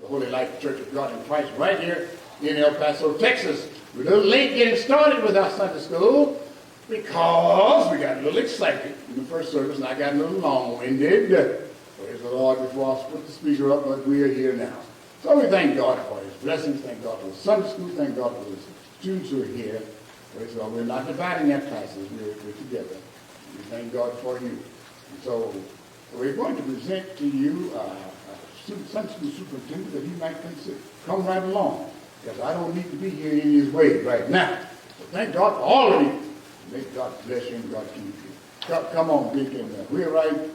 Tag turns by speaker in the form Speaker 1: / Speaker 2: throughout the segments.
Speaker 1: the Holy Life Church of God in Christ right here in El Paso, Texas. We're a little late getting started with our Sunday school because we got a little excited in the first service, and I got a little long-winded. Praise the Lord before I put the speaker up, but we are here now. So we thank God for His blessings, thank God for the Sunday school, thank God for the students who are here. Praise God. We're not dividing our classes, we're together. We thank God for you. And so we're going to present to you Sunday school superintendent that he might consider. Come right along, because I don't need to be here in his way right now. So thank God for all of you. May God bless you and God keep you. Come on, Deacon Wheelwright.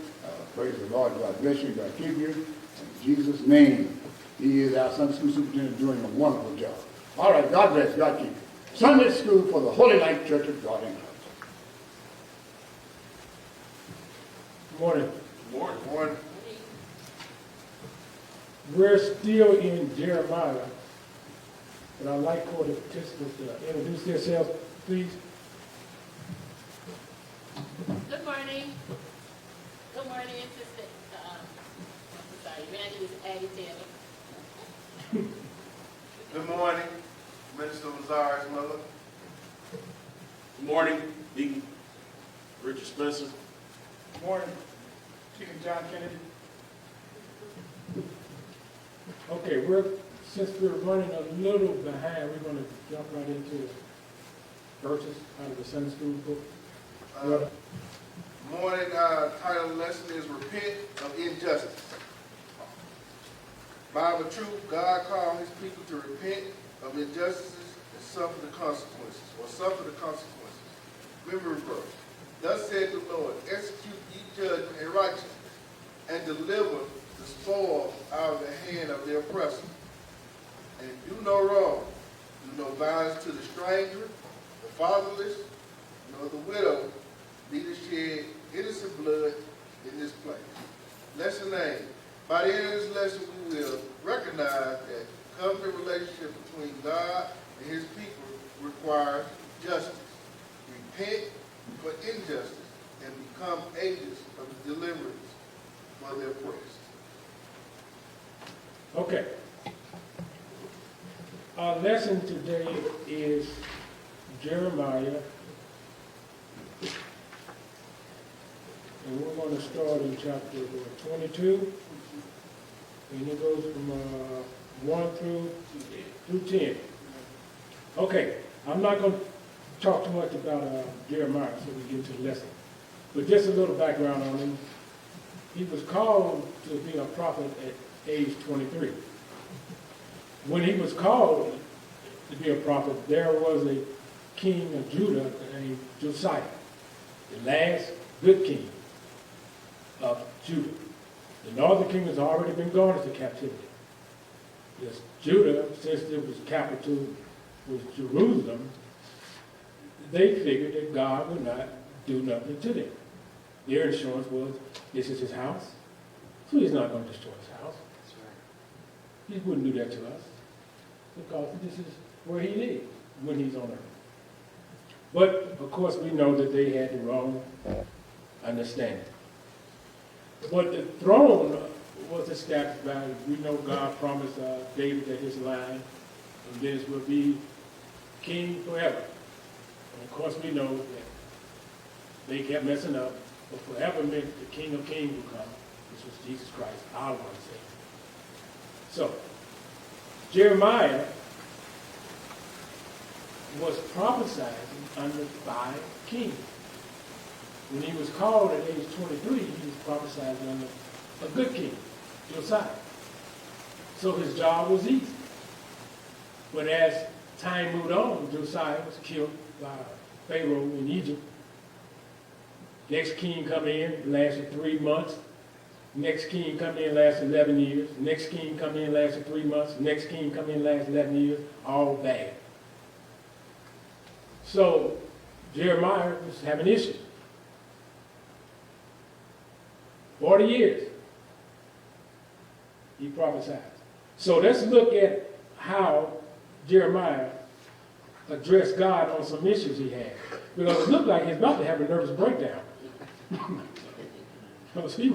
Speaker 1: Praise the Lord. God bless you. God keep you. In Jesus' name, he is our Sunday school superintendent doing a wonderful job. All right, God bless. God keep you. Sunday school for the Holy Life Church of God in Christ.
Speaker 2: Good morning.
Speaker 3: Good morning. Good morning.
Speaker 2: We're still in Jeremiah, but I'd like for the participants to introduce themselves, please.
Speaker 4: Good morning. Good morning, Assistant. Evangelist Addie Taylor.
Speaker 3: Good morning, Minister Lazar's mother.
Speaker 5: Good morning, Deacon Richard Spencer.
Speaker 2: Good morning, Deacon John Kennedy. Okay, since we're running a little behind, we're going to jump right into verses out of the Sunday school book.
Speaker 3: Morning title of the lesson is Repent of Injustice. Bible truth, God called his people to repent of injustices and suffer the consequences, Memory verse. Thus said the Lord, execute ye judgment and righteousness, and deliver the spoil out of the hand of the oppressor. And do no wrong, do no violence to the stranger, the fatherless, nor the widow, neither shed innocent blood in this place. Lesson 8. By the end of this lesson, we will recognize that covenant relationship between God and his people requires justice. Repent for injustice and become agents of deliverance for the oppressed.
Speaker 2: Okay. Our lesson today is Jeremiah. And we're going to start in chapter 22. And it goes from 1 through 10. Okay, I'm not going to talk too much about Jeremiah so we get to the lesson. But just a little background on him. He was called to be a prophet at age 23. When he was called to be a prophet, there was a king of Judah named Josiah, the last good king of Judah. The northern kingdom has already been gone into captivity. Yes, Judah, since it was capital was Jerusalem, they figured that God would not do nothing to them. Their insurance was, this is his house, so he's not going to destroy his house. He wouldn't do that to us because this is where he lives when he's on earth. But, of course, we know that they had the wrong understanding. But the throne was established by, we know God promised David that his line of this will be king forever. And of course we know that they kept messing up, but forever meant the King of Kings would come, which was Jesus Christ, our Lord and Savior. So, Jeremiah was prophesying under 5 kings. When he was called at age 23, he was prophesying under a good king, Josiah. So his job was easy. But as time moved on, Josiah was killed by Pharaoh in Egypt. Next king come in, lasted 3 months. Next king come in, lasted 11 years. Next king come in, lasted 3 months. Next king come in, lasted 11 years. All bad. So Jeremiah was having issues. 40 years he prophesied. So let's look at how Jeremiah addressed God on some issues he had. Because it looked like he was about to have a nervous breakdown. Because he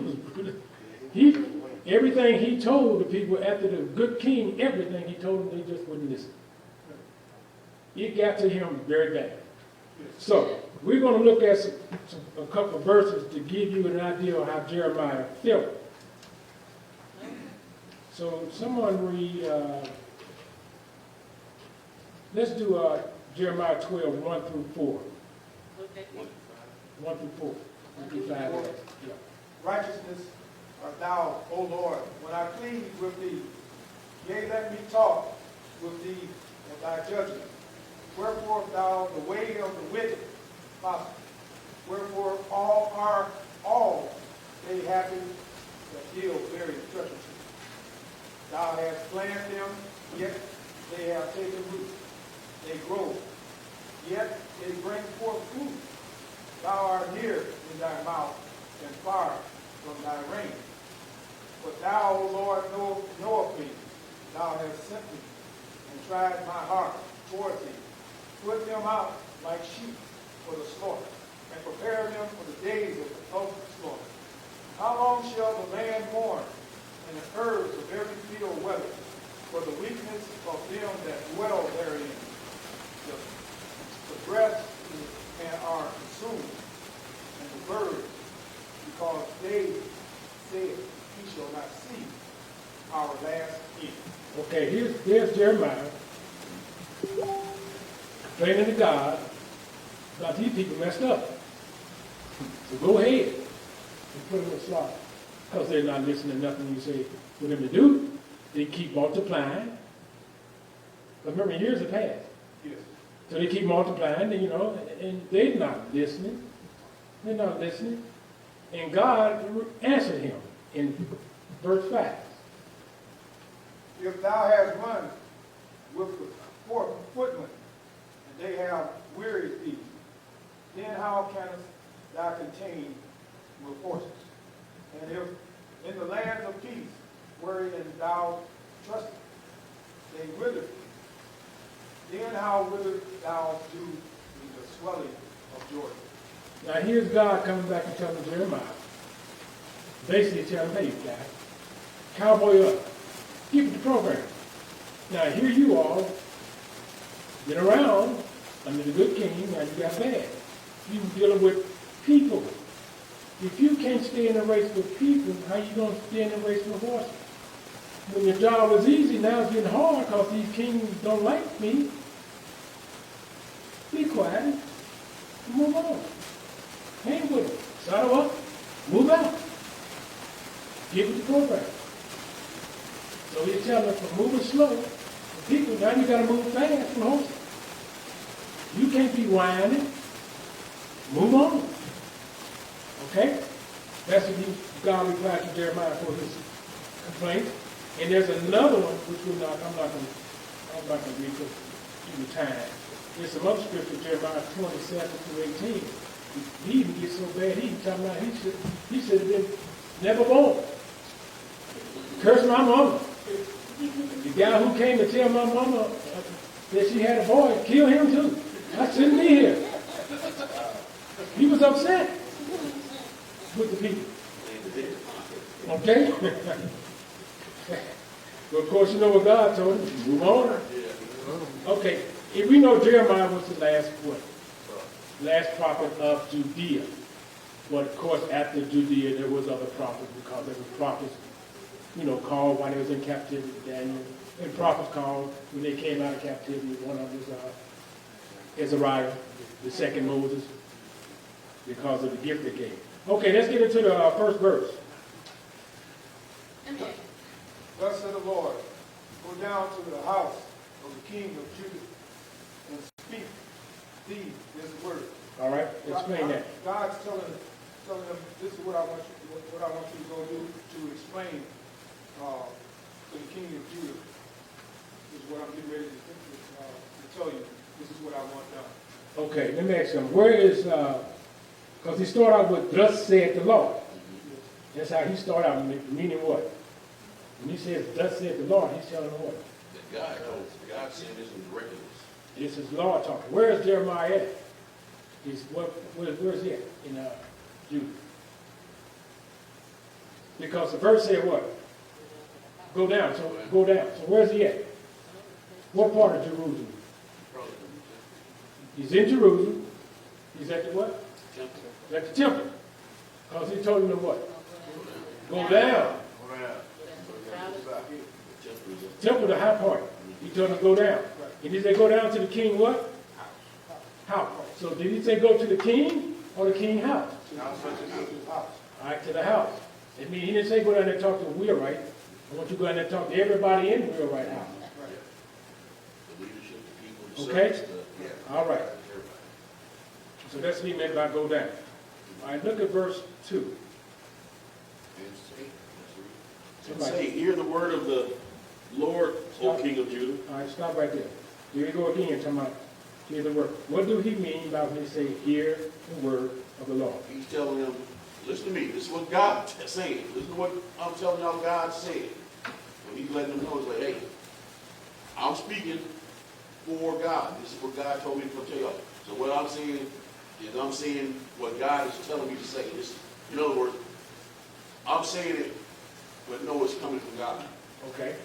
Speaker 2: everything he told the people after the good king, everything he told them, they just wouldn't listen. It got to him very bad. So, we're going to look at a couple of verses to give you an idea of how Jeremiah felt. So, someone read, let's do Jeremiah 12, 1 through 4.
Speaker 4: Okay.
Speaker 2: 1 through 4. 1 through 5. Yeah.
Speaker 6: Righteousness art thou, O Lord, when I plead with thee. Yea, let me talk with thee of thy judgment. Wherefore thou the way of the wicked possible. Wherefore all they happy that deal very treacherously. Thou hast planted them, yet they have taken root. They grow, yet they bring forth fruit. Thou art near in thy mouth, and far from thy reign. But thou, O Lord, knowest me. Thou hast sent me, and tried my heart toward thee. Put them out like sheep for the slaughter, and prepare them for the days of the ultimate slaughter. How long shall the land mourn, and the herbs of every field wither, for the weakness of them that dwell therein? The breath are consumed, and the birds, because they said, we shall not see our last end.
Speaker 2: Okay, here's Jeremiah complaining to God about these people messed up. So go ahead and put them in slaughter. Because they're not listening to nothing you say for them to do. They keep multiplying. But remember, years have passed.
Speaker 6: Yes.
Speaker 2: So they keep multiplying, and, and they're not listening. They're not listening. And God answered him in verse 5.
Speaker 6: If thou hast run with the footmen, and they have wearied thee, then how canst thou contain with horses? And if in the lands of peace, wherein thou trustest, they wither thee, then how wilt thou do in the swelling of Jordan?
Speaker 2: Now here's God coming back and telling Jeremiah, basically telling him, hey, guy, cowboy up, keep the program. Now here you all, been around under the good king, now you got bad. You dealing with people. If you can't stay in a race with people, how you going to stay in a race with horses? When your job was easy, now it's getting hard because these kings don't like me. Be quiet. Move on. Hang with them. Saddle up. Move out. Give it the program. So he's telling us from moving slow, the people, now you got to move fast from horses. You can't be whining. Move on. Okay? That's what God replied to Jeremiah for his complaint. And there's another one which I'm not going to read because due to time. There's some other scripture, Jeremiah 27 through 18. He even gets so bad, he talking about he should have been never born. Curse my mama. The guy who came to tell my mama that she had a boy, kill him too. I shouldn't be here. He was upset with the people. Okay? But of course, you know what God told him. Move on. Okay. If we know Jeremiah was the last what? Last prophet of Judea. But of course, after Judea, there was other prophets because there were prophets, called while they was in captivity, Daniel. And prophets called when they came out of captivity. One of them was Azariah, the second Moses, because of the gift they gave. Okay, let's get into the first verse.
Speaker 4: Okay.
Speaker 6: Thus said the Lord, go down to the house of the king of Judah and speak thee this word.
Speaker 2: All right, explain that.
Speaker 6: God's telling them, this is what I want you to go do to explain to the king of Judah. This is what I'm getting ready to tell you. This is what I want done.
Speaker 2: Okay, let me ask you, where is, because he started out with, thus said the Lord. That's how he started out, meaning what? When he says, thus said the Lord, he's telling them what?
Speaker 5: That God said this in the regulars.
Speaker 2: This is Lord talking. Where is Jeremiah at? Where is he at? In Judah. Because the verse said what? Go down, so go down. So where's he at? What part of Jerusalem? He's in Jerusalem. He's at the what? He's at the temple. Because he told him to what? Go down. Temple, the high part. He told him to go down. And he said go down to the king what? House. So did he say go to the king or the king house? All right, to the house. It means he didn't say go down there and talk to a wheelwright. I want you to go down there and talk to everybody in the wheelwright house.
Speaker 5: The leadership, the people, the
Speaker 2: Okay?
Speaker 5: servants,
Speaker 2: All right. So that's what he meant by go down. All right, look at verse 2.
Speaker 5: And say, hear the word of the Lord, O King of Judah.
Speaker 2: All right, stop right there. Here we go again, talking about hear the word. What do he mean by when he say hear the word of the Lord?
Speaker 5: He's telling them, listen to me. This is what God's saying. Listen to what I'm telling y'all God said. And he's letting them know, he's like, hey, I'm speaking for God. This is what God told me to tell y'all. So what I'm saying is I'm saying what God is telling me to say. This, in other words, I'm saying it, but no, it's coming from God.
Speaker 2: Okay?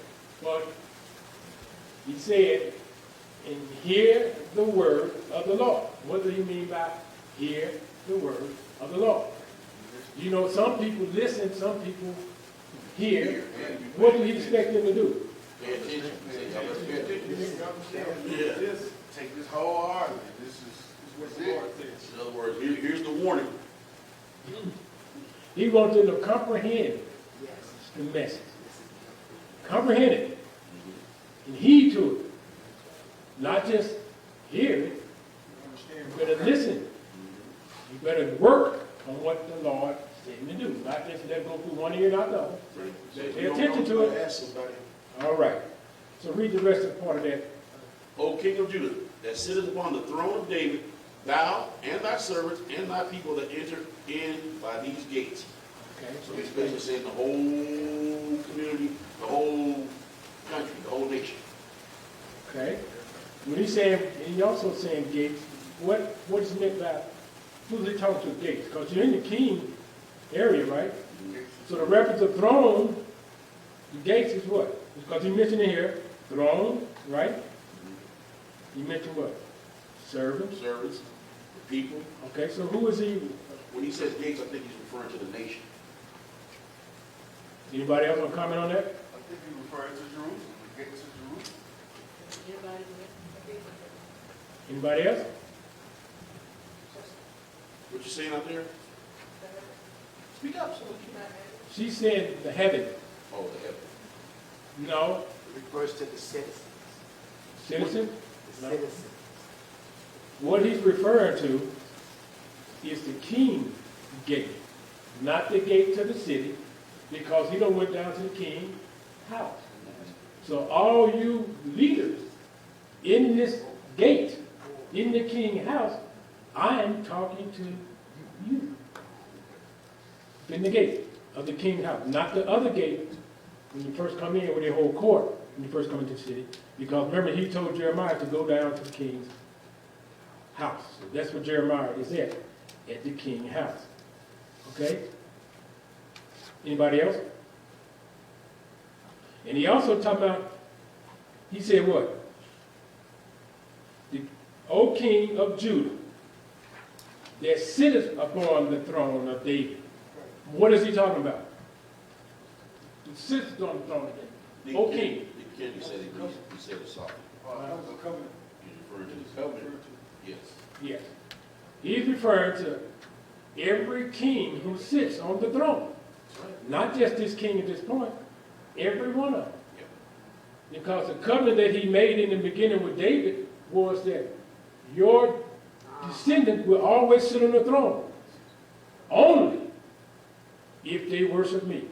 Speaker 2: But he said, and hear the word of the Lord. What do he mean by hear the word of the Lord? You know, some people listen, some people hear. What do he expect them to do?
Speaker 5: Pay attention. Say, y'all better pay attention.
Speaker 3: Yeah. Take this whole argument. This is what the Lord says.
Speaker 5: In other words, here's the warning.
Speaker 2: He wants them to comprehend the message. Comprehend it. And heed to it. Not just hear it. You better listen. You better work on what the Lord said to do. Not just let it go through one ear and out the other. Pay attention to it.
Speaker 5: Ask somebody.
Speaker 2: All right. So read the rest of the part of that.
Speaker 5: O King of Judah, that sitteth upon the throne of David, thou and thy servants and thy people that enter in by these gates.
Speaker 2: Okay.
Speaker 5: So he's basically saying the whole community, the whole country, the whole nation.
Speaker 2: Okay. When he's saying, and he also saying gates, what is meant by, who's he talking to gates? Because you're in the king area, right? So the reference of throne, the gates is what? Because he mentioned it here, throne, right? He mentioned what? Servants.
Speaker 5: Servants, the people.
Speaker 2: Okay, so who is he?
Speaker 5: When he says gates, I think he's referring to the nation.
Speaker 2: Anybody else want to comment on that?
Speaker 3: I think he referred to Jerusalem, the gates of Jerusalem.
Speaker 4: Everybody
Speaker 2: Anybody else?
Speaker 5: What you saying out there? Speak up. So
Speaker 2: She said the heaven.
Speaker 5: oh, the heaven.
Speaker 2: No.
Speaker 7: It refers to the citizens.
Speaker 2: Citizen?
Speaker 7: The
Speaker 2: No.
Speaker 7: citizens.
Speaker 2: What he's referring to is the king gate, not the gate to the city, because he don't went down to the king house. So all you leaders in this gate, in the king house, I am talking to you. In the gate of the king house, not the other gate when you first come in with your whole court, when you first come into the city. Because remember, he told Jeremiah to go down to the king's house. So that's what Jeremiah is at the king house. Okay? Anybody else? And he also talked about, he said what? The O king of Judah, that sitteth upon the throne of David. What is he talking about? He sits on the throne of David. O king.
Speaker 5: Kennedy said he said it softly.
Speaker 6: That was a covenant.
Speaker 5: He's referring to the covenant. Yes.
Speaker 2: Yes. He's referring to every king who sits on the throne. Not just this king at this point, every one of them.
Speaker 5: Yep.
Speaker 2: Because the covenant that he made in the beginning with David was that your descendants will always sit on the throne. Only if they worship me.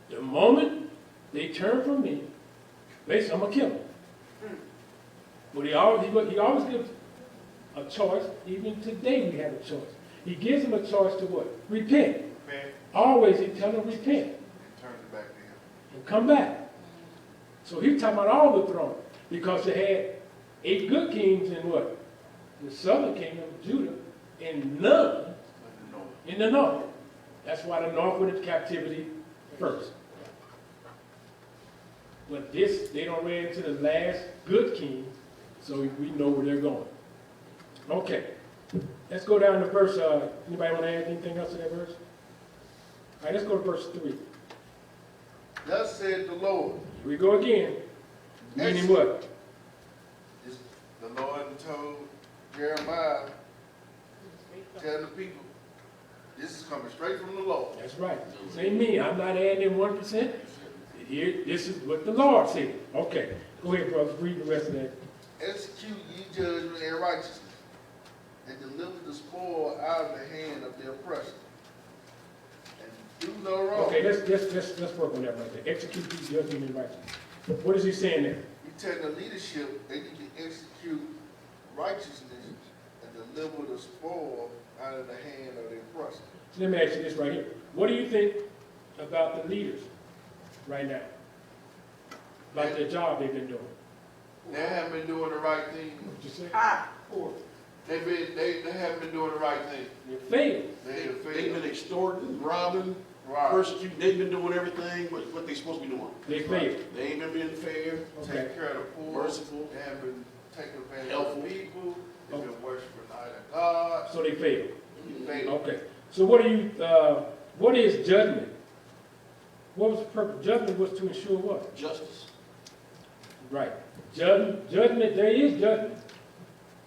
Speaker 2: The moment they turn from me, basically I'm going to kill them. But he always gives a choice. Even today we have a choice. He gives them a choice to what? Repent.
Speaker 3: Man,
Speaker 2: Always he tells them repent
Speaker 3: and turned it back to him.
Speaker 2: and come back. So he's talking about all the throne. Because they had 8 good kings in what? The southern kingdom of Judah, and none in the north. That's why the north went into captivity first. But this, they don't ran into the last good king, so we know where they're going. Okay, let's go down to verse, anybody want to add anything else to that verse? All right, let's go to verse 3.
Speaker 3: Thus said the Lord.
Speaker 2: Here we go again. Meaning what?
Speaker 3: This, the Lord told Jeremiah, tell the people, this is coming straight from the Lord.
Speaker 2: That's right. This ain't me. I'm not adding in 1%. Here, this is what the Lord said. Okay, go ahead, brother. Read the rest of that.
Speaker 3: Execute ye judgment and righteousness, and deliver the spoil out of the hand of the oppressor. And do no wrong.
Speaker 2: Okay, let's work on that right there. Execute these judgment and righteousness. What is he saying there?
Speaker 3: You tell the leadership they need to execute righteousness and deliver the spoil out of the hand of the oppressor.
Speaker 2: So let me ask you this right here. What do you think about the leaders right now? About their job they've been doing?
Speaker 3: They haven't been doing the right thing.
Speaker 2: What you say?
Speaker 3: They haven't been doing the right thing.
Speaker 2: They failed.
Speaker 5: They've been extorting, robbing,
Speaker 3: Right.
Speaker 5: persecuting. They've been doing everything what they supposed to be doing.
Speaker 2: They failed.
Speaker 5: They ain't been being fair,
Speaker 2: Okay.
Speaker 3: Taking care of the poor.
Speaker 5: merciful.
Speaker 3: They haven't been taking advantage
Speaker 5: Helpful.
Speaker 3: of the people. They've
Speaker 2: Okay.
Speaker 3: been worshiping other gods.
Speaker 2: So they failed.
Speaker 3: They
Speaker 2: Okay. So what is judgment? What was the purpose? Judgment was to ensure what?
Speaker 5: Justice.
Speaker 2: Right. Judgment, there is judgment,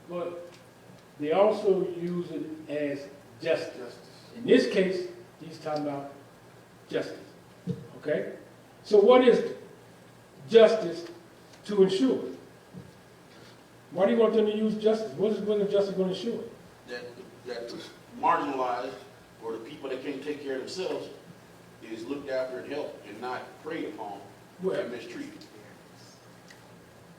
Speaker 2: but they also use it as justice.
Speaker 3: justice.
Speaker 2: In this case, he's talking about justice. Okay? So what is justice to ensure? Why do you want them to use justice? What is justice going to ensure?
Speaker 5: That the marginalized or the people that can't take care of themselves is looked after and helped and not preyed upon
Speaker 2: Well,
Speaker 5: and mistreated.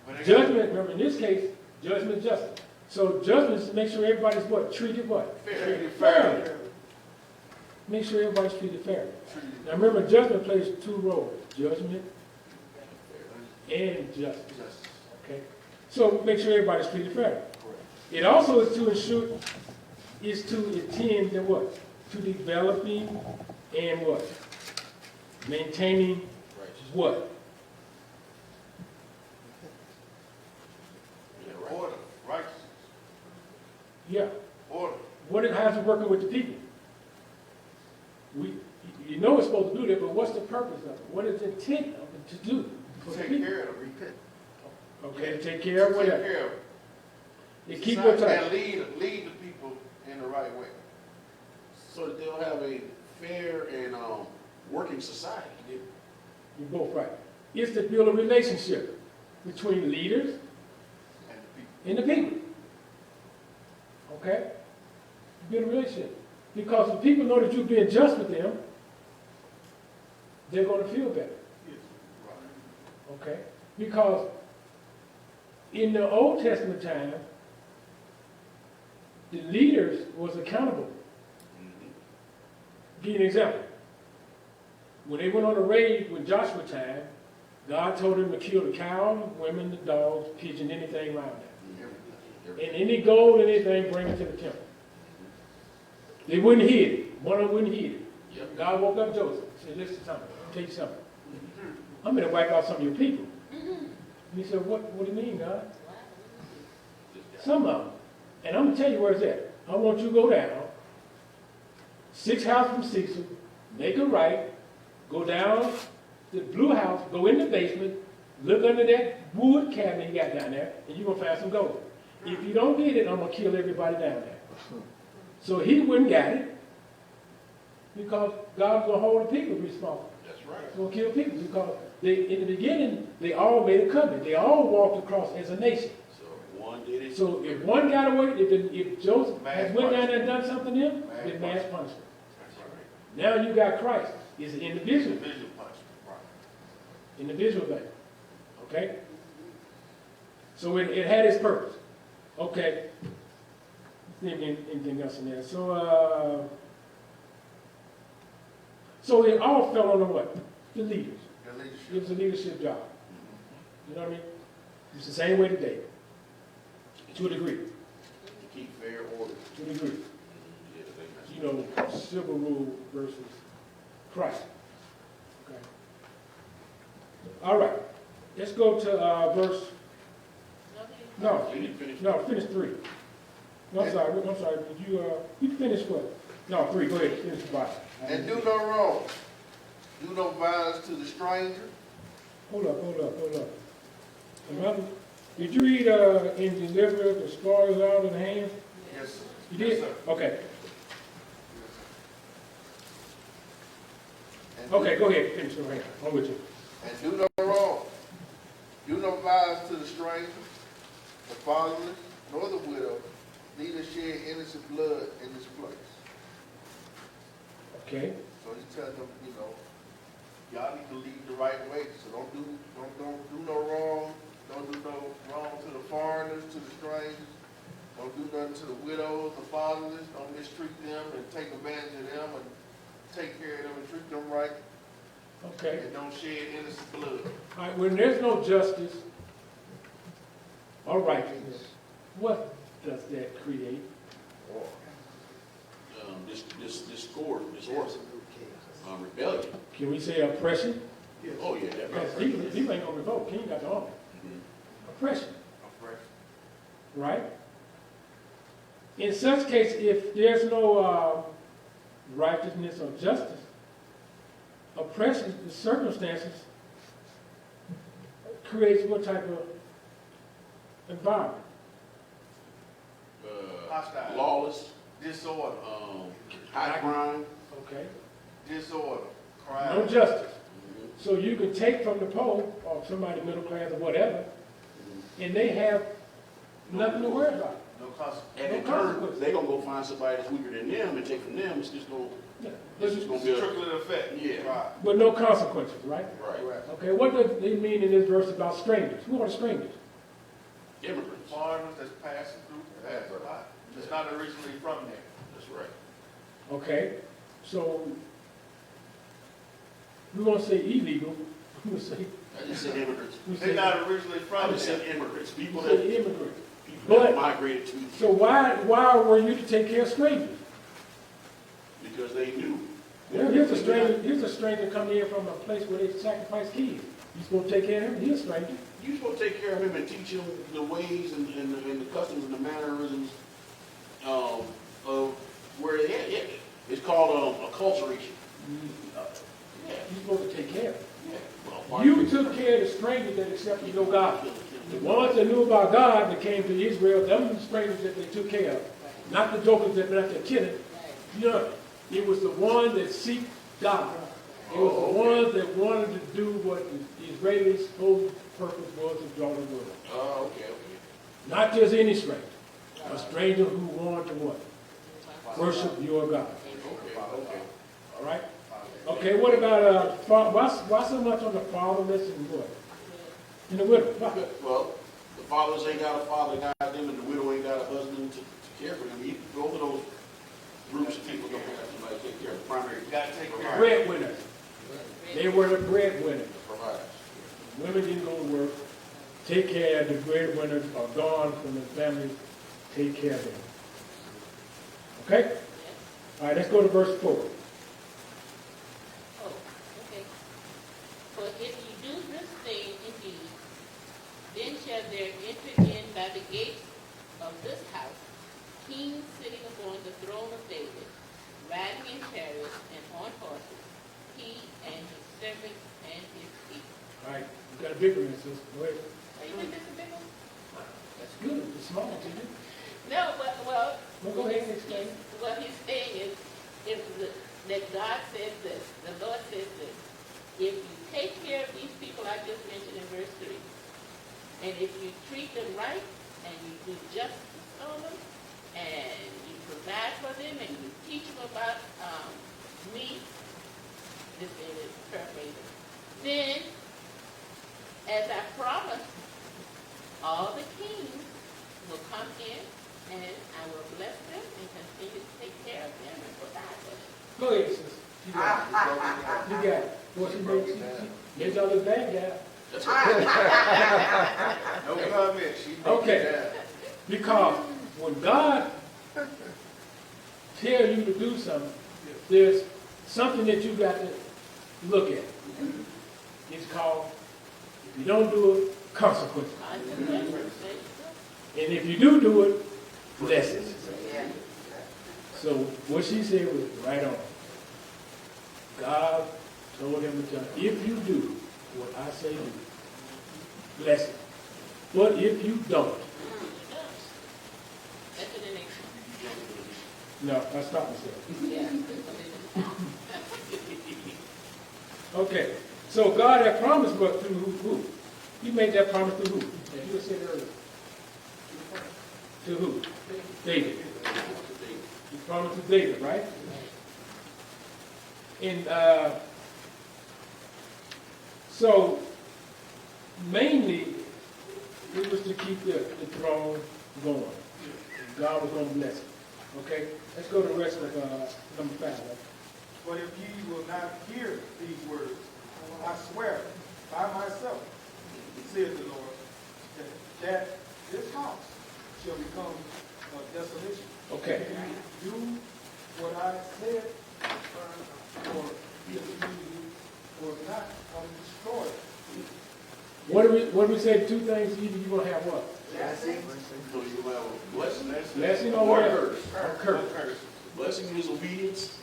Speaker 3: But they
Speaker 2: judgment, remember in this case, judgment is justice. So judgment is to make sure everybody's what? Treated what?
Speaker 3: treated
Speaker 2: Fairly.
Speaker 3: fairly.
Speaker 2: Make sure everybody's treated fairly.
Speaker 3: Treated
Speaker 2: Now remember, judgment plays two roles, judgment and justice.
Speaker 3: justice.
Speaker 2: Okay? So make sure everybody's treated fairly.
Speaker 3: Correct.
Speaker 2: It also is to ensure, is to intend to what? To developing and what? Maintaining what?
Speaker 3: Order, righteousness,
Speaker 2: Yeah.
Speaker 3: order.
Speaker 2: How's it working with the people? You know it's supposed to do that, but what's the purpose of it? What is the intent of it to do for the
Speaker 3: Take
Speaker 2: people?
Speaker 3: care of them.
Speaker 2: Okay, to take care of
Speaker 3: Take
Speaker 2: whatever.
Speaker 3: care of them.
Speaker 2: They keep your
Speaker 3: And
Speaker 2: time.
Speaker 3: lead the people in the right way.
Speaker 5: So that they'll have a fair and working society.
Speaker 2: You're both right. It's to build a relationship between leaders
Speaker 3: And the people.
Speaker 2: and the people. Okay? Build a relationship. Because if people know that you're being just with them, they're going to feel better.
Speaker 3: Right.
Speaker 2: Okay? Because in the Old Testament time, the leaders was accountable. Give you an example. When they went on a raid with Joshua time, God told them to kill the cows, women, the dogs, pigeon, anything around there. And any gold, anything, bring it to the temple. They wouldn't hid it. One of them wouldn't hid it.
Speaker 5: Yep.
Speaker 2: God woke up Joseph and said, listen, something, I'll tell you something. I'm going to wipe out some of your people. And he said, what do you mean, God? Some of them. And I'm going to tell you where it's at. I want you to go down, 6 houses from Cecil, make a right, go down to the blue house, go in the basement, look under that wood cabinet you got down there, and you're going to find some gold. If you don't get it, I'm going to kill everybody down there. So he wouldn't got it because God was going to hold the people responsible.
Speaker 5: That's right.
Speaker 2: He's going to kill people because in the beginning, they all made a covenant. They all walked across as a nation.
Speaker 5: So one did it.
Speaker 2: So if one got away, if Joseph had went down there and done something to him, then mass punishment.
Speaker 5: That's right.
Speaker 2: Now you got Christ. It's an individual.
Speaker 3: Individual punishment. Right.
Speaker 2: Individual thing. Okay? So it had its purpose. Okay. Anything else in there? So it all fell on the what? The leaders.
Speaker 3: Your leadership.
Speaker 2: It was a leadership job. You know what I mean? It's the same way today. To a degree.
Speaker 5: To keep fair order.
Speaker 2: To a degree.
Speaker 5: Yeah, the thing that's-
Speaker 2: You know, civil rule versus Christ. Okay. All right. Let's go to verse, no,
Speaker 5: You didn't finish.
Speaker 2: no, finish 3. No, I'm sorry, did you finish what? No, 3, go ahead, finish the Bible.
Speaker 3: And do no wrong. Do no violence to the stranger.
Speaker 2: Hold up. Remember, did you read in deliver the spoils out of the hand?
Speaker 3: Yes, sir.
Speaker 2: You
Speaker 3: Yes,
Speaker 2: did?
Speaker 3: sir.
Speaker 2: Okay,
Speaker 3: And
Speaker 2: okay, go ahead, finish the hand, I'm with you.
Speaker 3: And do no wrong. Do no violence to the stranger, the fatherless, nor the widow, neither shed innocent blood in this place.
Speaker 2: Okay,
Speaker 3: So he's telling them, you know, y'all need to lead the right way. So don't do no wrong. Don't do no wrong to the foreigners, to the strangers. Don't do nothing to the widows, the fatherless. Don't mistreat them and take advantage of them and take care of them and treat them right.
Speaker 2: okay.
Speaker 3: And don't shed innocent blood.
Speaker 2: All right, when there's no justice or righteousness, what does that create?
Speaker 5: Discord, disorder, rebellion.
Speaker 2: Can we say oppression?
Speaker 5: Oh, yeah,
Speaker 2: Because
Speaker 5: definitely.
Speaker 2: people ain't gonna revolt, King got the army. Oppression, right? In such case, if there's no righteousness or justice, oppression, the circumstances creates what type of environment?
Speaker 3: Hostile.
Speaker 5: Lawless,
Speaker 3: Disorder.
Speaker 5: high crime.
Speaker 2: Okay.
Speaker 3: Disorder.
Speaker 2: No
Speaker 3: Crime.
Speaker 2: justice. So you can take from the poor or somebody middle class or whatever, and they have nothing to worry about.
Speaker 3: No consequence.
Speaker 5: And in turn, they're gonna go find somebody that's weaker than them and take from them. It's just gonna,
Speaker 2: Yeah.
Speaker 5: it's just gonna be a,
Speaker 3: Trickling effect.
Speaker 5: Yeah.
Speaker 3: Right.
Speaker 2: But no consequences, right?
Speaker 5: right,
Speaker 3: Correct.
Speaker 2: Okay, what does it mean in this verse about strangers? Who are the strangers?
Speaker 5: immigrants.
Speaker 3: Foreigners that's passing through, passing by. It's not originally from there.
Speaker 5: That's right.
Speaker 2: Okay, so we won't say illegal, we say,
Speaker 5: I just said immigrants.
Speaker 2: we
Speaker 3: They're
Speaker 2: say,
Speaker 3: not originally
Speaker 5: I
Speaker 3: from
Speaker 5: just
Speaker 3: there.
Speaker 5: said immigrants.
Speaker 2: we
Speaker 5: People
Speaker 2: say
Speaker 5: that
Speaker 2: immigrant.
Speaker 5: But migrated to,
Speaker 2: So why were you to take care of strangers?
Speaker 5: because they knew.
Speaker 2: Well, here's a stranger coming in from a place where they sacrifice kids. You supposed to take care of him? He's a stranger.
Speaker 5: You're supposed to take care of him and teach him the ways and the customs and the mannerisms of where they at. Yeah. It's called acculturation. Yeah.
Speaker 2: You're supposed to take care of him.
Speaker 5: Yeah. Well,
Speaker 2: You took care of the strangers that accepted your God. The ones that knew about God that came to Israel, them were the strangers that they took care of. Not the jokers that been out there killing. You know, it was the ones that seek God. It was the ones that wanted to do what the Israelis' whole purpose was to draw the world.
Speaker 5: Oh, okay.
Speaker 2: Not just any stranger. A stranger who wanted to what? Worship your God.
Speaker 5: Okay.
Speaker 2: All right? Okay, what about, why so much on the fatherless and what? And the widow? Why?
Speaker 5: Well, the fathers ain't got a father to guide them, and the widow ain't got a husband to care for them. Both of those groups of people don't have somebody to take care of. The primary,
Speaker 3: You gotta take care of it.
Speaker 2: Breadwinners. They were the breadwinners.
Speaker 5: providers.
Speaker 2: Women didn't go to work. Take care of the breadwinners are gone from the family. Take care of them. Okay? All right, let's go to verse 4.
Speaker 4: Oh, okay. For if you do this thing indeed, then shall there enter in by the gates of this house kings sitting upon the throne of David, riding in chariots and on horses, he and his servants and his people.
Speaker 2: All right, you got a bigger one, sister. Go ahead.
Speaker 4: Are you think this is a big one?
Speaker 2: That's good. It's small, isn't it?
Speaker 4: No, but, well.
Speaker 2: Well, go ahead and explain.
Speaker 4: What he's saying is that God says this, the Lord says this. If you take care of these people I just mentioned in verse 3, and if you treat them right, and you do justice on them, and you provide for them, and you teach them about me, this is paraphrasing, then, as I promised, all the kings will come in, and I will bless them and continue to take care of them and provide for them.
Speaker 2: Go ahead, sister. You got it. You got it. What's your name? Here's all this bad guy.
Speaker 5: That's right.
Speaker 3: No comment. She broke
Speaker 2: Okay.
Speaker 3: it down.
Speaker 2: Because when God tells you to do something, there's something that you got to look at. It's called If you don't do it, consequences.
Speaker 4: I can never say
Speaker 2: And if you do it, blessings. So what she said was right on. God told him to tell him, if you do what I say do, blessing. But if you don't,
Speaker 4: That's an next.
Speaker 2: no, I stopped myself.
Speaker 4: Yeah.
Speaker 2: Okay, so God had promised, but through who? He made that promise to who? As you said earlier. To who? David. He promised to David, right? And so mainly it was to keep the throne going. God was going to bless it. Okay, let's go to the rest of number 5.
Speaker 6: But if ye will not hear these words, I swear by myself, saith the Lord, that this house shall become a desolation.
Speaker 2: Okay.
Speaker 6: Do what I said, or if you will not, I will destroy it.
Speaker 2: What do we say? 2 things. Either you will have what?
Speaker 5: So you have a blessing.
Speaker 2: Blessing or
Speaker 5: Or
Speaker 2: whatever.
Speaker 5: curse.
Speaker 2: Or curse.
Speaker 5: Blessing is obedience,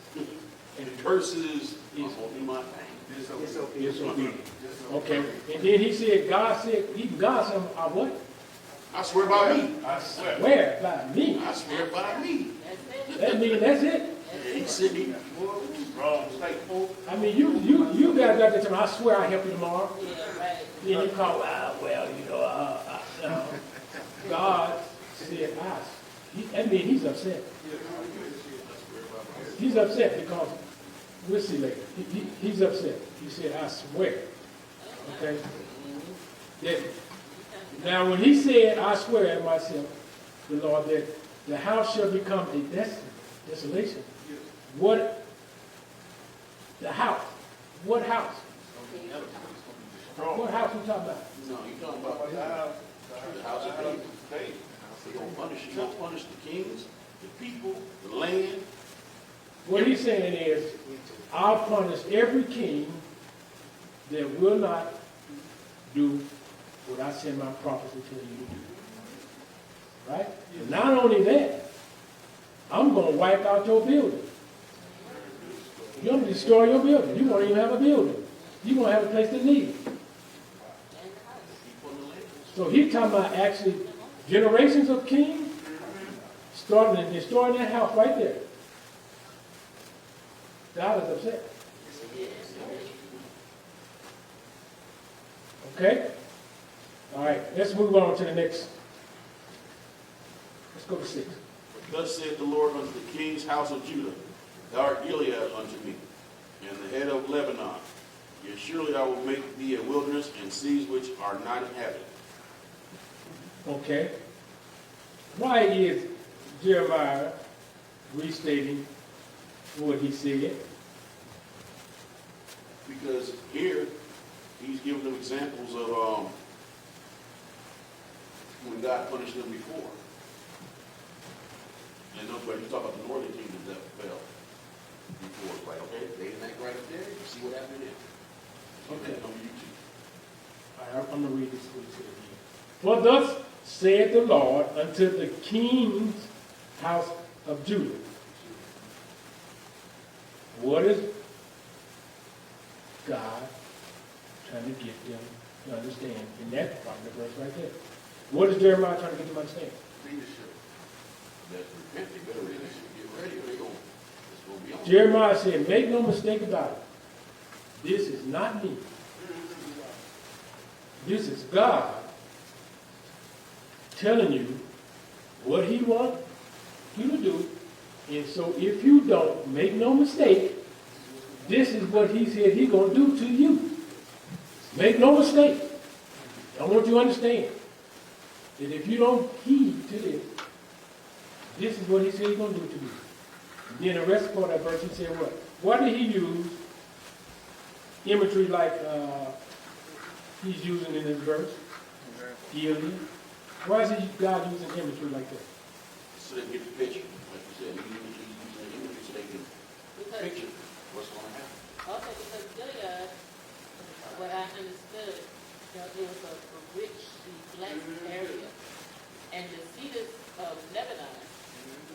Speaker 5: and curse is I'm gonna do my thing.
Speaker 2: Disobedience. Okay. And then he said, God said, even God said, I what?
Speaker 5: I swear by me.
Speaker 2: I swear by me.
Speaker 5: I swear by me.
Speaker 4: That's it.
Speaker 2: That means that's it.
Speaker 5: He's sitting wrong mistake.
Speaker 2: I mean, you guys got to tell me, I swear I'll help you tomorrow.
Speaker 4: Yeah, right.
Speaker 2: Then you call, God said, that means he's upset. He's upset because, we'll see later, he's upset. He said, I swear. Okay? That, now, when he said, I swear at myself, the Lord, that the house shall become a desolation. What? The house. What house? What house we talking about?
Speaker 5: No, you're talking about the house of David. He's gonna punish. He's gonna punish the kings, the people, the land.
Speaker 2: What he's saying is, I'll punish every king that will not do what I send my prophets to tell you to do. Right? And not only that, I'm going to wipe out your building. You're going to destroy your building. You won't even have a building. You won't have a place to live. So he's talking about actually generations of kings starting and destroying that house right there. God is upset. Okay? All right, let's move on to the next. Let's go to 6.
Speaker 5: Thus saith the Lord unto the king's house of Judah, Thou art Gilead unto me, and the head of Lebanon. Yet surely I will make thee a wilderness and seas which are not inhabited.
Speaker 2: Okay. Why is Jeremiah restating what he said?
Speaker 5: Because here he's giving them examples of when God punished them before. And nobody, you talk about the northern kingdom that fell before. It's like, okay, they didn't act right up there. You see what happened there.
Speaker 2: Okay.
Speaker 5: On YouTube.
Speaker 2: All right, I'm going to read this what he said again. For thus saith the Lord unto the king's house of Judah. What is God trying to get them to understand in that part of the verse right there? What is Jeremiah trying to get them to understand?
Speaker 5: Leadership. That's repent. They better really get ready or they're going to be on.
Speaker 2: Jeremiah said, make no mistake about it. This is not me. This is God telling you what he wants you to do. And so if you don't, make no mistake, this is what he said he's going to do to you. Make no mistake. I want you to understand that if you don't heed to this, this is what he said he's going to do to you. And then the rest of that verse, he said what? Why did he use imagery like he's using in this verse? Healing. Why is God using imagery like that?
Speaker 5: So they can get the picture. Like you said, he's using the imagery so they can picture what's going to happen.
Speaker 4: Also, because Gilead, what I understood, it was a richly blessed area. And the cedars of Lebanon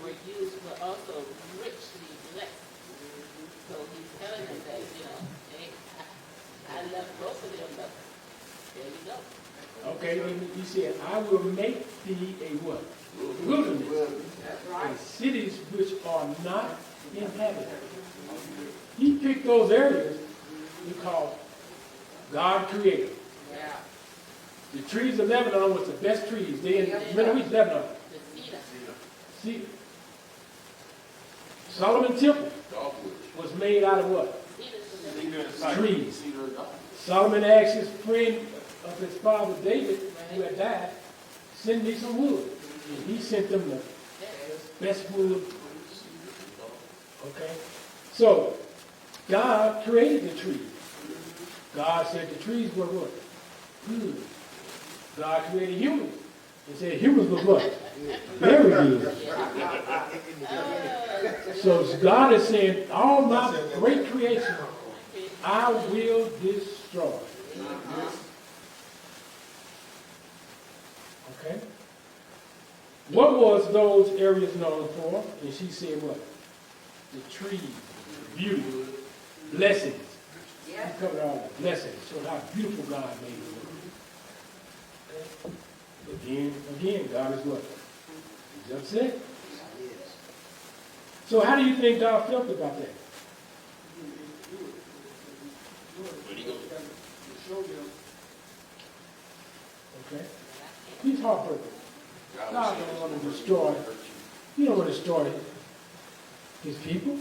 Speaker 4: were used, were also richly blessed. So he's telling them that, you know, I love both of them, but there you go.
Speaker 2: Okay, and he said, I will make thee a what? Wilderness. And cities which are not inhabited. He picked those areas because God created.
Speaker 4: Yeah.
Speaker 2: The trees of Lebanon was the best trees. They in Middle East Lebanon.
Speaker 4: The cedar.
Speaker 2: See, Solomon Temple
Speaker 5: Dogwood.
Speaker 2: was made out of what?
Speaker 4: Cedars.
Speaker 2: Trees.
Speaker 5: Cedar and dogwood.
Speaker 2: Solomon asked his friend of his father David, who had died, send me some wood. And he sent them the best wood. Okay? So, God created the trees. God said the trees were what? Good. God created humans. He said humans were what? Very good. So God is saying, all my great creation, I will destroy. Okay? What was those areas known for? And she said what? The trees, beauty, blessings. He covered all the blessings. Showed how beautiful God made it. Okay? Again, God is what? He's upset. So how do you think God felt about that? Okay? He's heartbroken. God don't want to destroy. He don't want to destroy his people.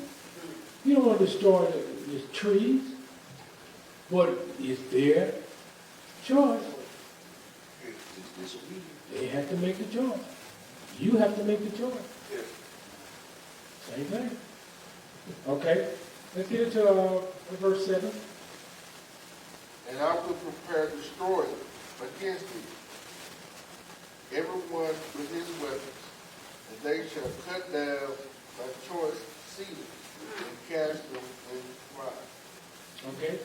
Speaker 2: He don't want to destroy his trees. But it's their choice. They have to make the choice. You have to make the choice. Same thing. Okay. Let's get into verse 7.
Speaker 3: And I will prepare to destroy against thee everyone with his weapons, and they shall cut down thy choice cedars and cast them in fire.
Speaker 2: Okay.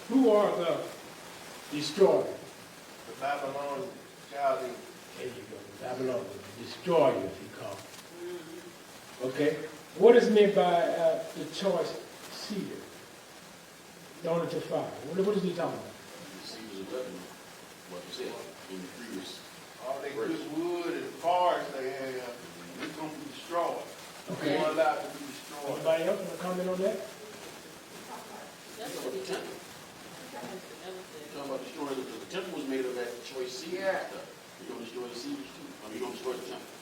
Speaker 2: Who are the destroyers?
Speaker 3: The Babylonian Chaldeans.
Speaker 2: There you go. Babylon, the destroyers, he called. Okay. What is meant by the choice cedar? Thrown into fire. What is he talking about?
Speaker 5: Cedars of Lebanon. What you said in the previous.
Speaker 3: All they good wood and forest they have, it's going to be destroyed.
Speaker 2: Okay.
Speaker 3: They want allowed to be destroyed.
Speaker 2: Anybody else want to comment on that?
Speaker 4: That's what he done.
Speaker 5: Talking about destroying the temple was made of that choice cedar stuff. You're going to destroy the cedars too. I mean, you're going to destroy the temple.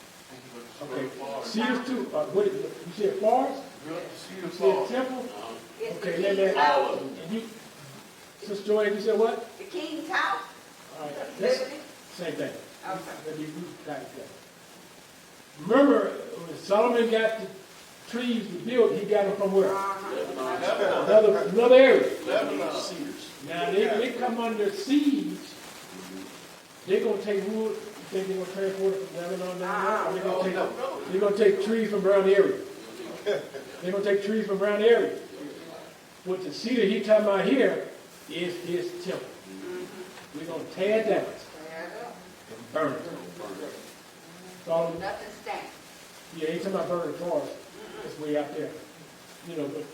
Speaker 2: Okay. Cedars too. What is it? You said forest? You said temple?
Speaker 7: It's
Speaker 2: Okay,
Speaker 7: the
Speaker 2: let
Speaker 7: king's
Speaker 2: me.
Speaker 7: house.
Speaker 2: And you, Sister Joy, you said what?
Speaker 7: The king's house?
Speaker 2: All right. That's
Speaker 7: Liberty?
Speaker 2: same thing.
Speaker 7: Okay.
Speaker 2: Let me got it together. Remember, when Solomon got the trees to build, he got them from where? Another area.
Speaker 3: Lebanon.
Speaker 5: Cedars.
Speaker 2: Now, they come under siege. They're going to take wood. You think they're going to transport it from Lebanon down there? Or they're going to take trees from around the area. They're going to take trees from around the area. What the cedar he talking about here is his temple. We're going to tear it down and burn it. So,
Speaker 7: Nothing stands.
Speaker 2: yeah, he's talking about burning the forest. It's way out there. You know, but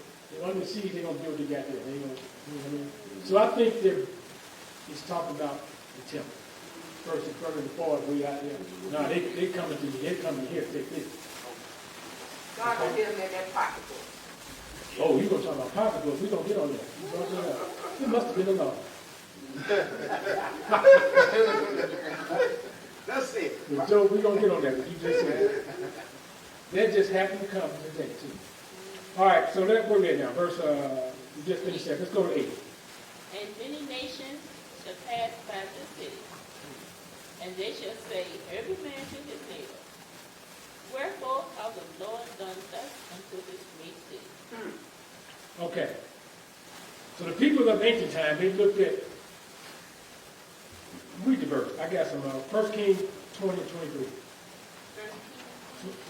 Speaker 2: under the siege, they're going to do what they got there. They gonna, you know what I mean? So I think he's talking about the temple. First, it's burning the forest way out there. No, they coming to you. They're coming here to take this.
Speaker 7: God will give me that pocketbook.
Speaker 2: Oh, you going to talk about pocketbooks. We're going to get on that. You brought that up. It must have been a law.
Speaker 3: That's it.
Speaker 2: But Joe, we're going to get on that. What you just said. That just happened to come today, too. All right, so where we at now? Verse, we just finished that. Let's go to 8.
Speaker 4: And many nations shall pass by the city, and they shall say, every man to his neighbor, wherefore hath the Lord done thus unto this great city?
Speaker 2: Okay. So the people of ancient time, they looked at, read the verse. I got some 1 Kings 20 and 23.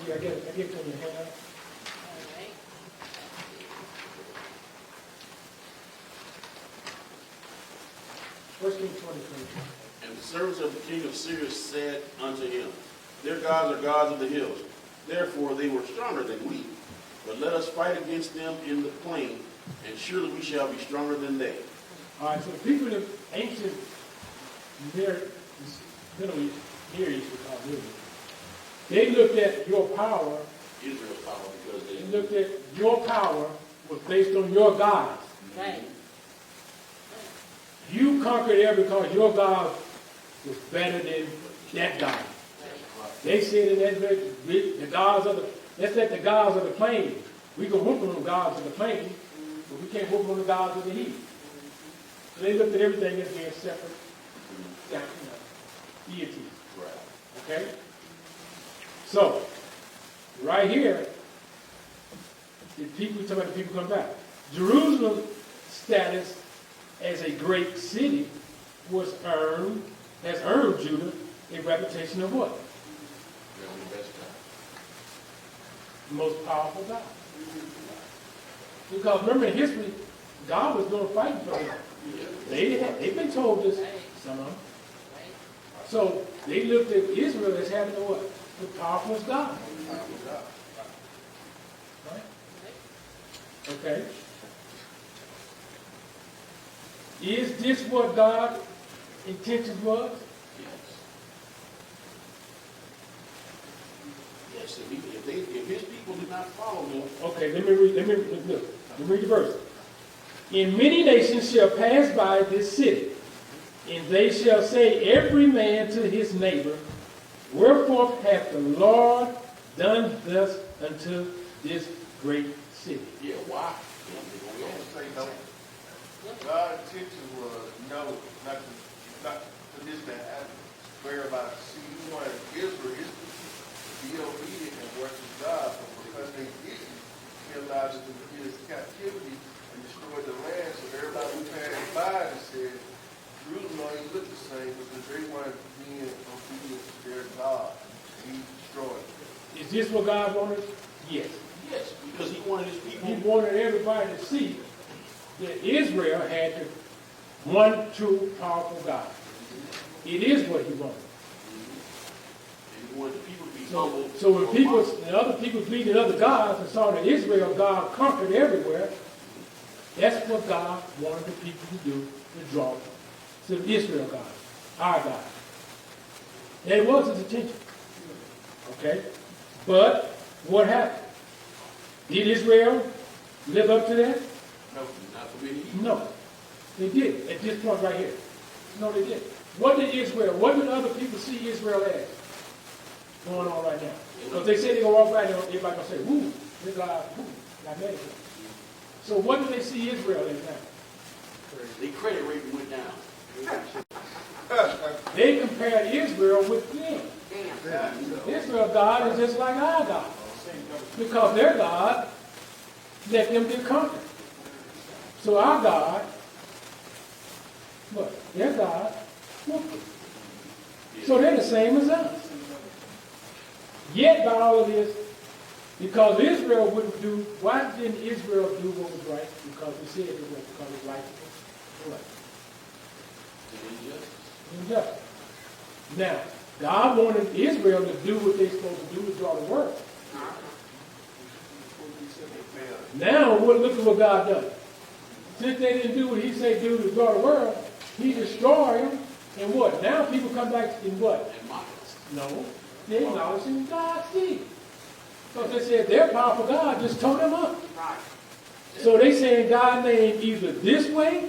Speaker 2: Yeah, I get it on your hand out.
Speaker 4: All right.
Speaker 2: 1 Kings 20:22.
Speaker 5: And the servants of the king of Syria said unto him, their gods are gods of the hills. Therefore they were stronger than we. But let us fight against them in the plain, and surely we shall be stronger than they.
Speaker 2: All right, so the people in the ancient Middle East, Near East, we call it Middle East, they looked at your power,
Speaker 5: Israel's power, because
Speaker 2: they
Speaker 5: they
Speaker 2: looked at your power was based on your gods.
Speaker 4: Right.
Speaker 2: You conquered there because your God was better than that God. They said in that the gods of the, let's let the gods of the plain. We can whoop on the gods of the plain, but we can't whoop on the gods of the heat. So they looked at everything as being separate deities.
Speaker 5: right.
Speaker 2: Okay? So, right here, the people, talking about the people come back. Jerusalem's status as a great city has earned Judah a reputation of what?
Speaker 5: They're on the best time.
Speaker 2: The most powerful God. Because remember in history, God was doing fighting for them. They've been told this, some of them. So they looked at Israel as having the what? The powerful God. Right? Okay. Is this what God's intentions was?
Speaker 5: Yes, if his people did not follow him,
Speaker 2: Okay, let me read the verse. And many nations shall pass by this city, and they shall say every man to his neighbor, wherefore hath the Lord done thus unto this great city?
Speaker 5: yeah, why?
Speaker 3: I'm gonna say no. God's intention was no, not for this to happen. For everybody to see. He wanted Israel to be obedient and worship God, but because they didn't, he allowed them to get into captivity and destroy the land. So everybody who passed by and said, Jerusalem ain't look the same because they weren't being obedient to their God. And he destroyed them.
Speaker 2: Is this what God wanted? Yes.
Speaker 5: Yes, because he wanted his people.
Speaker 2: He wanted everybody to see that Israel had the one true powerful God. It is what he wanted.
Speaker 5: And he wanted the people to be
Speaker 2: So,
Speaker 5: humble.
Speaker 2: so when people, and other people believed in other gods and saw that Israel, God conquered everywhere, that's what God wanted the people to do, to draw to the Israel God, our God. And it was his intention. Okay? But what happened? Did Israel live up to that?
Speaker 5: No, not for many years.
Speaker 2: No. They did at this point right here. No, they didn't. What did other people see Israel as going on right now? Because they say they're going to walk by and everybody going to say, woo, this God, woo, not mad at them. So what do they see Israel as now?
Speaker 5: Their credit rating went down.
Speaker 2: They compared Israel with them. Israel God is just like our God. Because their God let them get conquered. So our God, what? Their God whooped them. So they're the same as us. Yet by all of this, because Israel wouldn't do, why didn't Israel do what was right? Because he said it was because it's righteousness. What? Injustice. Now, God wanted Israel to do what they're supposed to do to draw the world. Now, look at what God done. Since they didn't do what he said do to draw the world, he destroyed them. And what? Now people come back and what? No. They acknowledge him God's seed. Because they said their powerful God just tore them up. So they saying God named either this way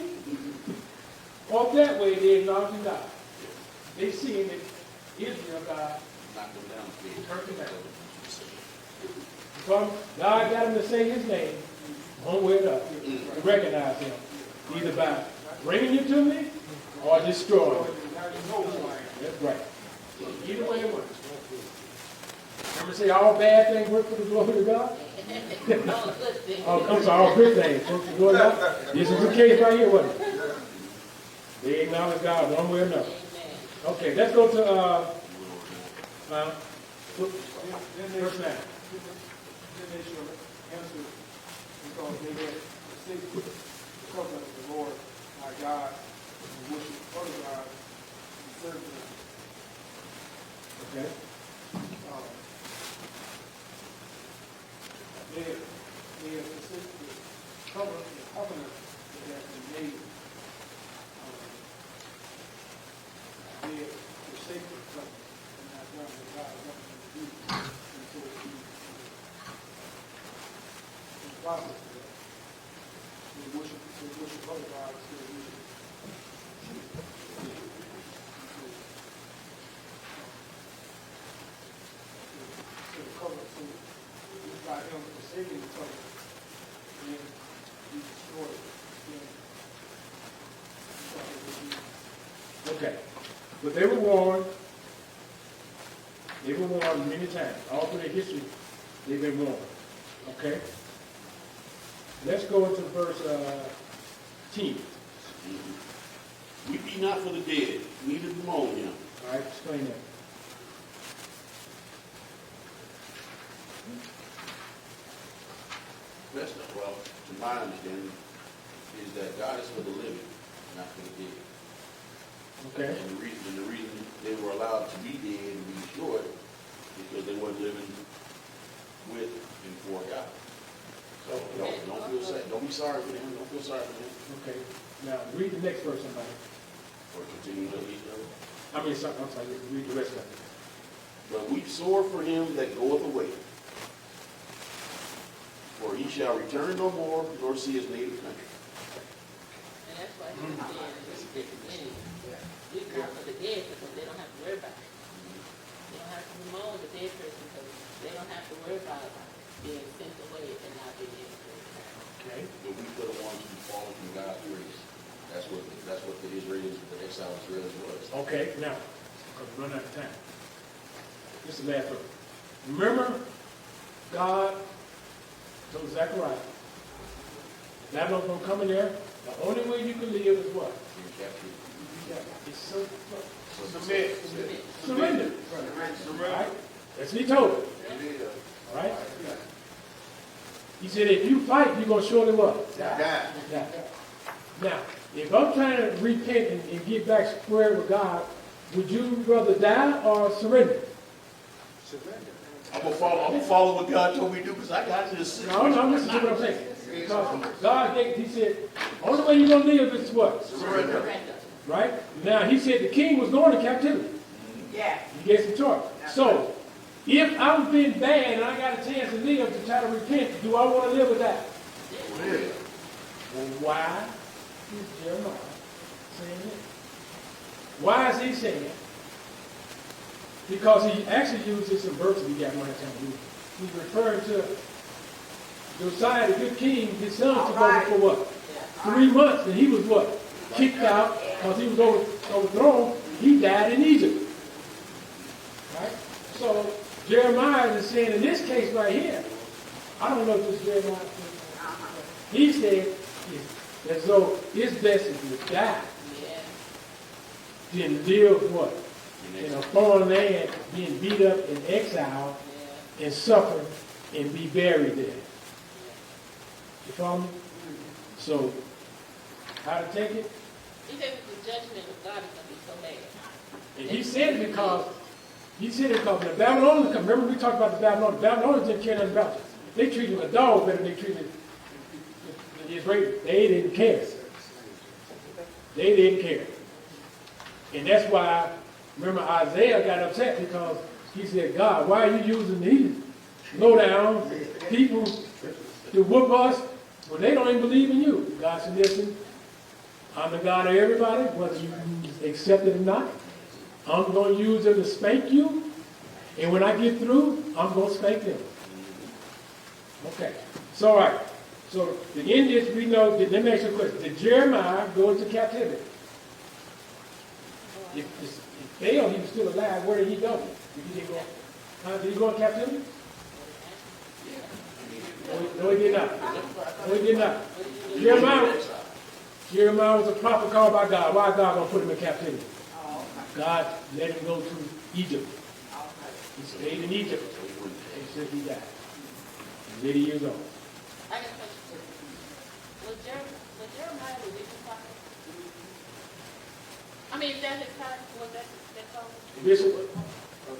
Speaker 2: or that way. They acknowledging God. They seeing that Israel God turned them down. Because God got him to say his name one way or the other. To recognize him. Either by bringing you to me or destroying you. That's right. Either way it works. Remember say all bad things work for the glory of God? Oh, comes all good things work for the glory of God. This is the case right here, wasn't it? They acknowledge God one way or another. Okay, let's go to verse 9.
Speaker 6: Then they shall answer, because they had forsaken the covenant of the Lord my God, and worship other gods and serve them.
Speaker 2: Okay?
Speaker 6: They are specifically cover the covenant that has been made. They are sacred covenant, and not one that God wants them to do. And so he promised that they worship other gods instead of worship. So the covenant, so by him forsaking the covenant, then he destroyed it. Then
Speaker 2: Okay. But they were warned. They were warned many times. All through their history, they've been warned. Okay? Let's go into verse 10.
Speaker 5: Weep ye not for the dead, neither bemoan him.
Speaker 2: All right, explain that.
Speaker 5: Best of, well, to my understanding, is that God is for the living, not for the dead.
Speaker 2: Okay?
Speaker 5: And the reason they were allowed to be dead and be destroyed is because they weren't living with and for God. So don't feel sad. Don't be sorry for them. Don't feel sorry for them.
Speaker 2: Okay. Now, read the next verse, somebody.
Speaker 5: Or continue to each other.
Speaker 2: I'm sorry, read the rest of it.
Speaker 5: But weep sore for him that goeth away. For he shall return no more, nor see his native country.
Speaker 4: And that's why he said in the beginning, weep not for the dead because they don't have to worry about it. They don't have to bemoan the dead person because they don't have to worry about being sent away and not being able to return.
Speaker 2: Okay?
Speaker 5: But we for the ones who fallen from God's grace. That's what the Israelis, the exiled Israelis was.
Speaker 2: Okay, now, because we're running out of time. This is the last verse. Remember, God told Zechariah, Babylon's going to come in there. The only way you can live is what?
Speaker 5: In captivity.
Speaker 2: It's so,
Speaker 3: Submit.
Speaker 2: surrender.
Speaker 3: Surrender.
Speaker 2: Right? That's what he told him. All right? He said, if you fight, you're going to surely what?
Speaker 3: Die.
Speaker 2: Yeah. Now, if I'm trying to repent and get back square with God, would you rather die or surrender?
Speaker 5: I'm gonna follow what God told me to do because I got this.
Speaker 2: No, listen to what I'm saying. Because God gave, he said, only way you're going to live is what?
Speaker 3: Surrender.
Speaker 2: Right? Now, he said the king was going to captivity.
Speaker 7: Yeah.
Speaker 2: He gave some choice. So, if I've been bad and I got a chance to live to try to repent, do I want to live with that? Well, why is Jeremiah saying this? Why is he saying it? Because he actually used this in verses we got one time. He's referring to Josiah, the good king, his son took over for what? 3 months, and he was what? Kicked out because he was overthrown. He died in Egypt. Right? So Jeremiah is saying in this case right here, I don't know if this is Jeremiah. He said as though his best is to die than live what? In a foreign land, being beat up in exile and suffer and be buried there. You follow me? So, how to take it?
Speaker 4: He said the judgment of God is going to be so bad.
Speaker 2: And he said it because when the Babylonians come, remember we talked about the Babylonians didn't care nothing about it. They treated a dog better than they treated the Israelis. They didn't care. They didn't care. And that's why, remember Isaiah got upset because he said, God, why are you using these low-down people to whoop us when they don't even believe in you? God said, listen, I'm the God of everybody, whether you accept it or not. I'm going to use them to spank you, and when I get through, I'm going to spank them. Okay. So, all right. So, to end this, we know, let me ask you a question. Did Jeremiah go into captivity? If Baal, he was still alive, where did he go? Did he go in captivity? No, he did not. No, he did not. Jeremiah was a prophet called by God. Why is God going to put him in captivity? God let him go to Egypt. He stayed in Egypt until he died. He was 80 years old.
Speaker 4: I got a question. Was Jeremiah a wicked prophet? I mean, is that his title? Was that called?
Speaker 2: Bishop,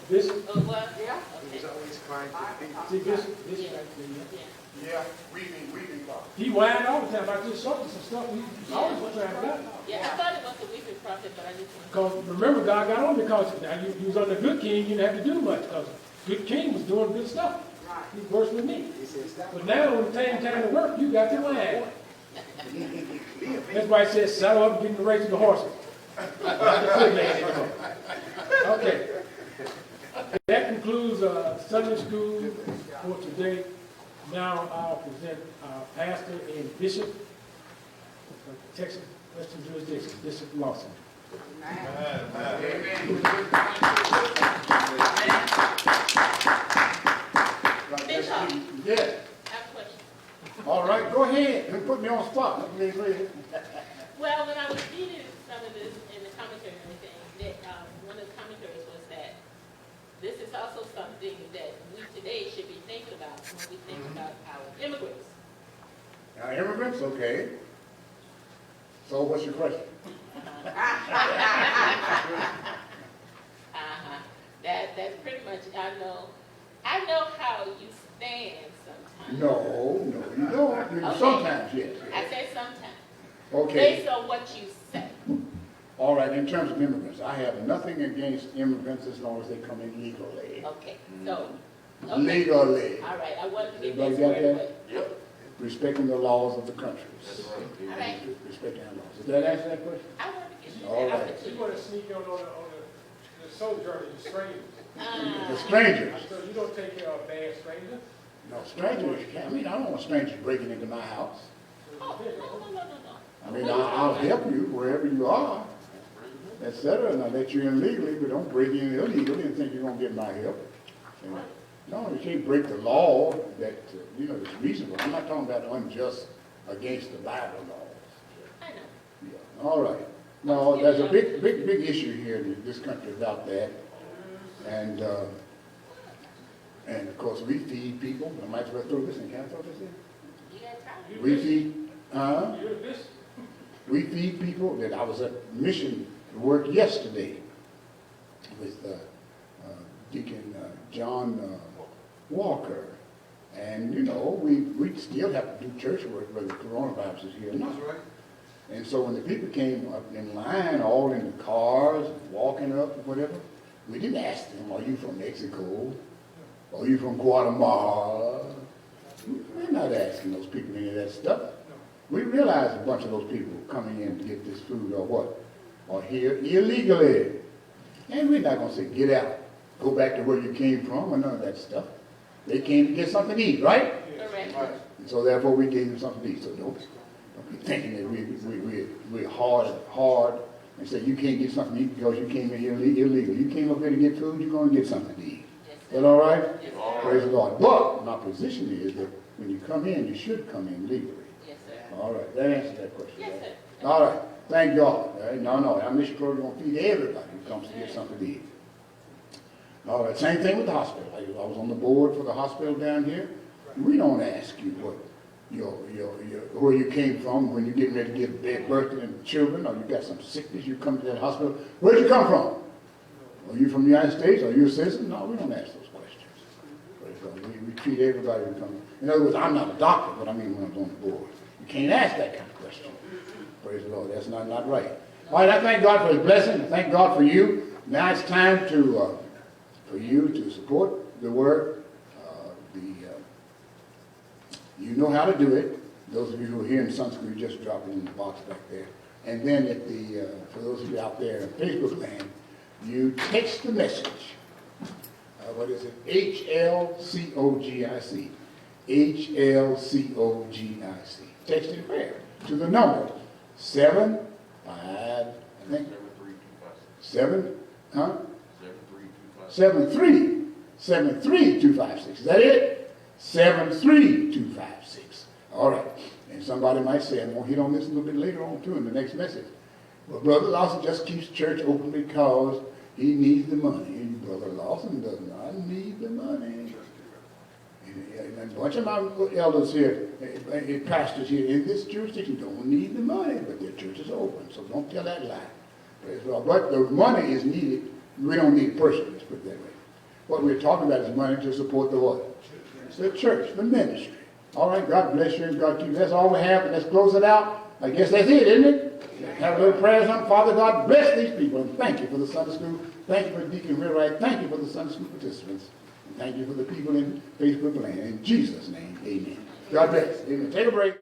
Speaker 2: Bishop,
Speaker 4: Oh, well,
Speaker 7: Yeah.
Speaker 4: okay.
Speaker 8: always crying for people.
Speaker 2: see Bishop, Bishop
Speaker 4: Yeah.
Speaker 2: right there, yeah.
Speaker 4: Yeah.
Speaker 8: Yeah, weeping, Father.
Speaker 2: He whined all the time about just something, some stuff, he always was trying to get.
Speaker 4: Yeah, I thought it was the weeping prophet, but I just want
Speaker 2: Because remember, God got on because now you was under good king, you didn't have to do much, because good king was doing good stuff.
Speaker 7: Right.
Speaker 2: He works with me.
Speaker 8: He says, stop.
Speaker 2: But now when it came time to work, you got to whine. That's why it says, saddle up and get in the race with the horses. Okay. That concludes Sunday school for today. Now I'll present our pastor and bishop of Texas Western Jurisdiction, Bishop Lawson.
Speaker 1: Yes.
Speaker 4: I have a question.
Speaker 1: All right, go ahead. Don't put me on the spot. Let me read it.
Speaker 4: Well, when I was reading some of this in the commentary and everything, that one of the commentaries was that this is also something that we today should be thinking about when we think about our immigrants.
Speaker 1: Now, immigrants, okay. So what's your question?
Speaker 4: That's pretty much, I know how you stand sometimes.
Speaker 1: No, you don't.
Speaker 4: Okay.
Speaker 1: Sometimes, yes.
Speaker 4: I say sometimes,
Speaker 1: Okay.
Speaker 4: based on what you say.
Speaker 1: All right, in terms of immigrants, I have nothing against immigrants as long as they come in legally.
Speaker 4: Okay, so, okay.
Speaker 1: Legally.
Speaker 4: All right, I wanted to get
Speaker 1: Everybody
Speaker 4: this
Speaker 1: got
Speaker 4: squared
Speaker 1: that?
Speaker 4: away.
Speaker 5: Yep.
Speaker 1: Respecting the laws of the
Speaker 5: That's
Speaker 1: countries.
Speaker 5: right.
Speaker 4: All right,
Speaker 1: Respecting our laws. Does that answer that question?
Speaker 4: I wanted to get
Speaker 1: All
Speaker 4: that out
Speaker 1: right.
Speaker 2: You want to sneak on the sojourner, the strangers.
Speaker 1: The strangers.
Speaker 2: So you don't take care of a bad stranger.
Speaker 1: No, strangers, I mean, I don't want strangers breaking into my house.
Speaker 4: Oh, no.
Speaker 1: I mean, I'll help you wherever you are, et cetera, and I'll let you in legally, but don't break in illegally and think you're gonna get my help. And, no, you can't break the law that, is reasonable. I'm not talking about unjust against the Bible laws.
Speaker 4: I know.
Speaker 1: Yeah, all right. No, there's a big issue here in this country about that. And of course, we feed people. I might as well throw this in. Can I throw this in?
Speaker 4: You got time.
Speaker 1: We feed,
Speaker 2: You're a bishop.
Speaker 1: we feed people. That I was at mission work yesterday with Deacon John Walker. And, we still have to do church work whether the coronavirus is here or not.
Speaker 3: That's right.
Speaker 1: And so when the people came up in line, all in the cars, walking up or whatever, we didn't ask them, are you from Mexico? Are you from Guatemala? We're not asking those people any of that stuff. We realize a bunch of those people coming in to get this food or what? Are here illegally. And we're not going to say, get out, go back to where you came from, or none of that stuff. They came to get something to eat, right?
Speaker 4: Correct.
Speaker 3: Right.
Speaker 1: And so therefore we gave them something to eat. So don't be thinking that we're hard and say you can't get something to eat because you came in here illegal. You came up here to get food, you're going to get something to eat.
Speaker 4: Yes,
Speaker 1: Is that all right?
Speaker 4: Yes,
Speaker 5: All
Speaker 1: Praise the Lord. But my position is that when you come in, you should come in legally.
Speaker 4: Yes, sir.
Speaker 1: All right, that answers that question.
Speaker 4: Yes,
Speaker 1: right?
Speaker 4: sir.
Speaker 1: All right, thank God. All right? No, our mission program is going to feed everybody who comes to get something to eat. All right, same thing with the hospital. I was on the board for the hospital down here. We don't ask you what where you came from when you're getting ready to give birth to children, or you got some sickness, you come to that hospital. Where'd you come from? Are you from the United States? Are you a citizen? No, we don't ask those questions. Praise God. We treat everybody who comes. In other words, I'm not a doctor, but I mean when I was on the board. You can't ask that kind of question. Praise the Lord. That's not right. All right, I thank God for His blessing. I thank God for you. Now it's time for you to support the work. You know how to do it. Those of you who are here in Sunday school, you just drop it in the box back there. And then for those of you out there in Facebook land, you text the message. What is it? HLCOGIC. HLCOGIC. Text it where? To the number 73256. Is that it? 73256. All right. And somebody might say, I'm going to hit on this a little bit later on too in the next message. Well, Brother Lawson just keeps church open because he needs the money. And Brother Lawson does not need the money. And a bunch of my elders here, pastors here in this jurisdiction don't need the money, but their church is open. So don't tell that lie. Praise God. But the money is needed. We don't need it personally, let's put it that way. What we're talking about is money to support the what? It's the church, the ministry. All right, God bless you and God keep you. That's all we have, and let's close it out. I guess that's it, isn't it? Have a little prayer or something. Father God, bless these people, and thank you for the Sunday school. Thank you for Deacon Wheelwright. Thank you for the Sunday school participants. And thank you for the people in Facebook land. In Jesus' name, amen. God bless. Amen. Take a break.